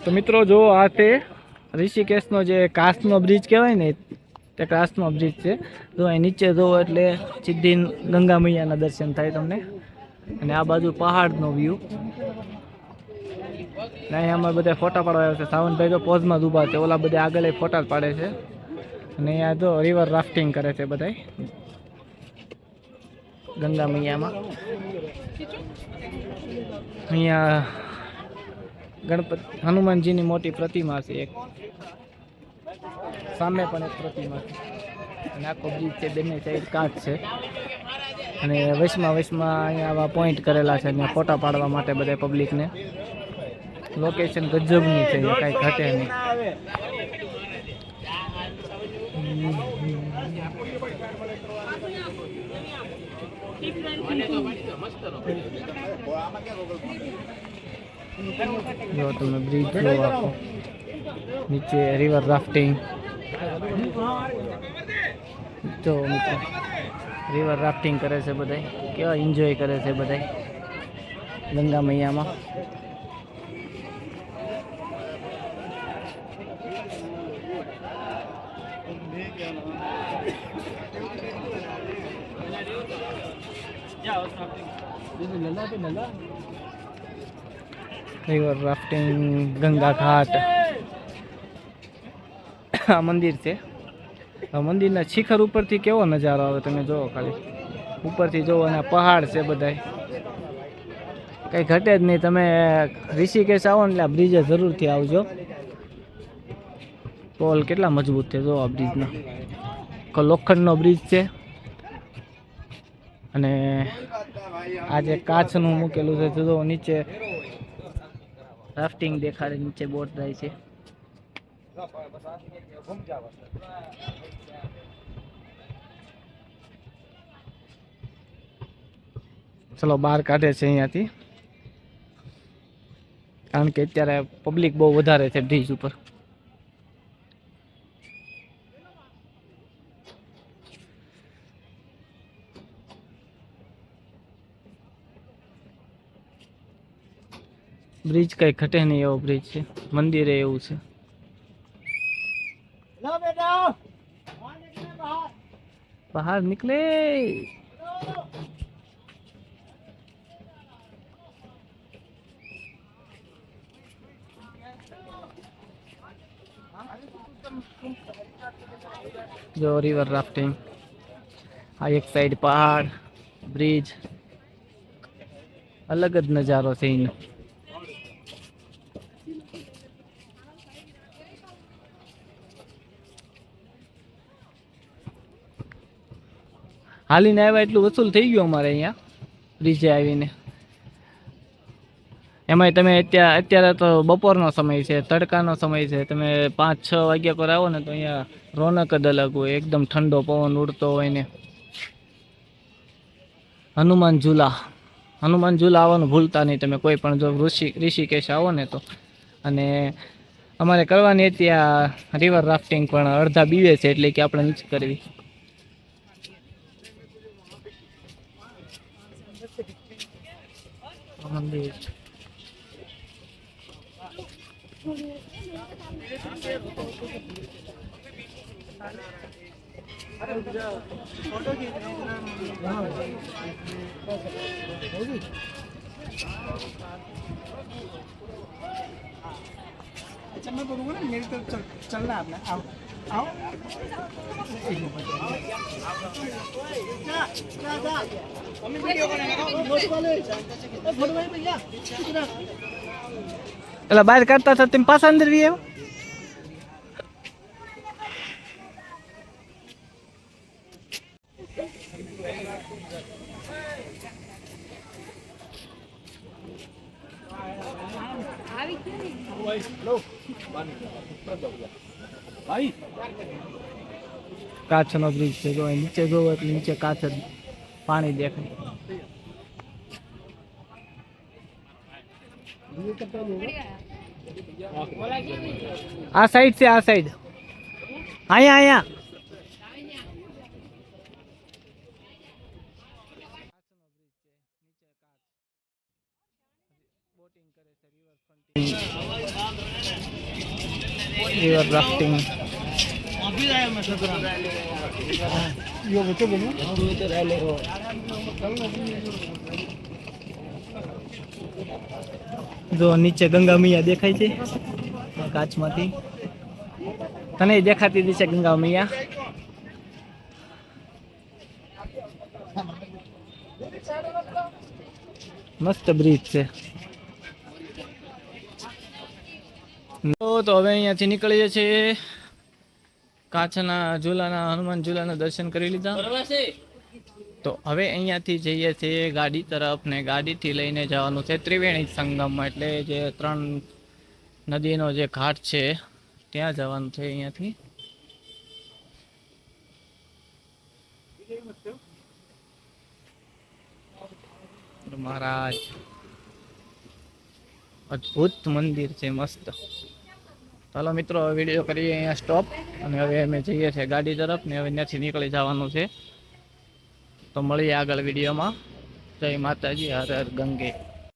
તો મિત્રો જો આ તે ઋષિકેશનો જે કાચનો બ્રિજ કહેવાય ને તે કાચનો બ્રિજ છે. જો અહીં નીચે જોવો એટલે સીધી ગંગા મૈયાના દર્શન થાય તમને. અને આ બાજુ પહાડનો વ્યૂ. અહીંયા અમારે બધા ફોટા પાડવા આવ્યા છે. સાવનભાઈ તો પોઝમાં જ ઊભા છે. ઓલા બધા આગળ ફોટા પાડે છે. અને અહીંયા જો રિવર રાફ્ટિંગ કરે છે બધા ગંગા મૈયામાં. અહીંયા ગણપતિ હનુમાનજીની મોટી પ્રતિમા છે એક, સામે પણ એક પ્રતિમા છે. અને આખો બ્રિજ છે, બંને સાઈડ કાચ છે. અને વચમાં અહીંયા આવા પોઈન્ટ કરેલા છે ત્યાં ફોટા પાડવા માટે બધા પબ્લિકને. લોકેશન ગજબની છે, કાંઈ ઘટે નહીં. જો તમે બ્રિજ જોવો આખો, નીચે રિવર રાફ્ટિંગ જો મિત્રો રિવર રાફ્ટિંગ કરે છે બધા, કેવા એન્જોય કરે છે બધા ગંગા મૈયામાં. રિવર રાફ્ટિંગ, ગંગા ઘાટ. આ મંદિર છે. મંદિરના શિખર ઉપરથી કેવો નજારો આવે તમે જોવો, ખાલી ઉપરથી જોવો. અને પહાડ છે બધા, કંઈ ઘટે જ નહીં. તમે ઋષિકેશ આવો ને એટલે આ બ્રિજે જરૂરથી આવજો. પોલ કેટલા મજબૂત છે જો આ બ્રિજના. લોખંડનો બ્રિજ છે. અને આ જે કાચનું મૂકેલું છે જો નીચે રાફ્ટિંગ દેખાડે, નીચે બોટ જાય છે. ચલો બહાર કાઢે છે અહીંયાથી, કારણ કે અત્યારે પબ્લિક બહુ વધારે છે બ્રિજ ઉપર. બ્રિજ કઈ ઘટે નહીં એવો બ્રિજ છે, મંદિરે એવું છે. બહાર નીકળે. જો રિવર રાફ્ટિંગ, આ એક સાઈડ પહાડ, બ્રિજ, અલગ જ નજારો છે એનો. હાલીને આવ્યા એટલું વસૂલ થઈ ગયું અમારે અહીંયા બ્રિજે આવીને. એમાંય તમે અત્યારે તો બપોરનો સમય છે, તડકાનો સમય છે. તમે 5-6 વાગ્યા પર આવો ને તો અહીંયા રોનક જ અલગ હોય. એકદમ ઠંડો પવન ઉડતો હોય ને. હનુમાન ઝૂલા આવવાનું ભૂલતા નહીં તમે કોઈ પણ, જો ઋષિકેશ આવો ને તો. અને અમારે કરવાની હતી આ રિવર રાફ્ટિંગ, પણ અડધા બીવે છે એટલે કે આપણે નીચે કરવી. મંદિર फोटो अच्छा मैं बोलूँगा ना मेरी तरफ चलना है आपने। आओ आओ એટલે બહાર કાઢતા હતા તેમ પાછા અંદર વી આવ્યો. કાચનો બ્રિજ છે, જો નીચે જોવો એટલે નીચે કાચ જ પાણી દેખાય. આ સાઈડ છે, આ સાઈડ અહીંયા બોટિંગ કરે છે, રિવર ફ્રન્ટિંગ. River rafting. જો નીચે ગંગા મૈયા દેખાય છે કાચમાંથી. તને દેખાતી હતી છે ગંગા મૈયા. મસ્ત બ્રિજ છે. તો હવે અહીંયાથી નીકળીએ છીએ. કાચના ઝૂલાના હનુમાન ઝૂલાના દર્શન કરી લીધા. તો હવે અહીંયાથી જઈએ છીએ ગાડી તરફ ને ગાડીથી લઈને જવાનું છે ત્રિવેણી સંગમ, એટલે જે 3 નદીનો જે ઘાટ છે ત્યાં જવાનું છે અહીંયાથી. મહારાજ અદ્ભુત મંદિર છે, મસ્ત. ચાલો મિત્રો, વિડીયો કરીએ અહીંયા સ્ટોપ, અને હવે અમે જઈએ છીએ ગાડી તરફ ને હવે ત્યાંથી નીકળી જવાનું છે. તો મળીએ આગળ વિડીયોમાં. જય માતાજી, હર હર ગંગે.